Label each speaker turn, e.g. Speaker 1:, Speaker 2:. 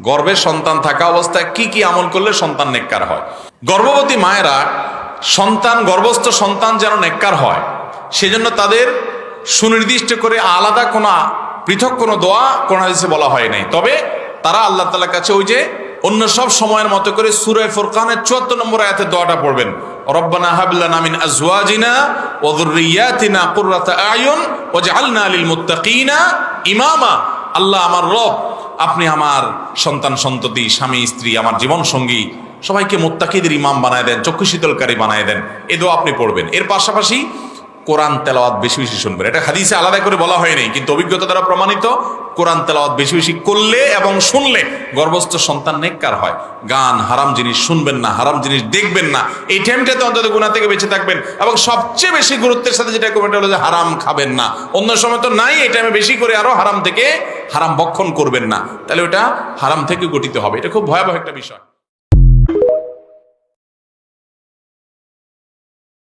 Speaker 1: গর্ভে সন্তান থাকা অবস্থায় কি কি আমল করলে সন্তান নেককার হয়। গর্ভবতী মায়েরা গর্ভস্থ সন্তান যেন নেককার হয় সেজন্য তাদের সুনির্দিষ্ট করে আলাদা কোনো পৃথক কোনো দোয়া কোরআন হাদিসে বলা হয় নাই। তবে তারা আল্লাহ তাআলার কাছে ওই যে অন্য সব সময়ের মতো করে সূরা ফুরকানের ৭৪ নম্বর আয়াতের দোয়াটা পড়বেন, রব্বানা হাব লানা মিন আজওয়াজিনা ওয়া যুররিয়াতিনা কুররাতা আয়ুন ওয়াজআলনা লিল মুত্তাকিনা ইমামা। আল্লাহ আমার রব, আপনি আমার সন্তান সন্ততি, স্বামী স্ত্রী, আমার জীবন সঙ্গী সবাইকে মুত্তাকিদের ইমাম বানায় দেন, চক্ষু শীতলকারী বানায় দেন। এই দোয়া আপনি পড়বেন। এর পাশাপাশি কোরআন তেলাওয়াত বেশি বেশি শুনবেন। এটা হাদিসে আলাদা করে বলা হয়নি, কিন্তু অভিজ্ঞতা দ্বারা প্রমাণিত কোরআন তেলাওয়াত বেশি বেশি করলে এবং শুনলে গর্ভস্থ সন্তান নেককার হয়। গান, হারাম জিনিস শুনবেন না, হারাম জিনিস দেখবেন না। এই টাইমটাতে অন্তত গুনাহ থেকে বেঁচে থাকবেন। এবং সবচেয়ে বেশি গুরুত্বের সাথে যেটা করবেন হলো যে হারাম খাবেন না। অন্য সময় তো নাই, এই টাইমে বেশি করে আরো হারাম ভক্ষণ করবেন না। তাহলে ওটা হারাম থেকে গঠিত হবে। এটা খুব ভয়াবহ একটা বিষয়।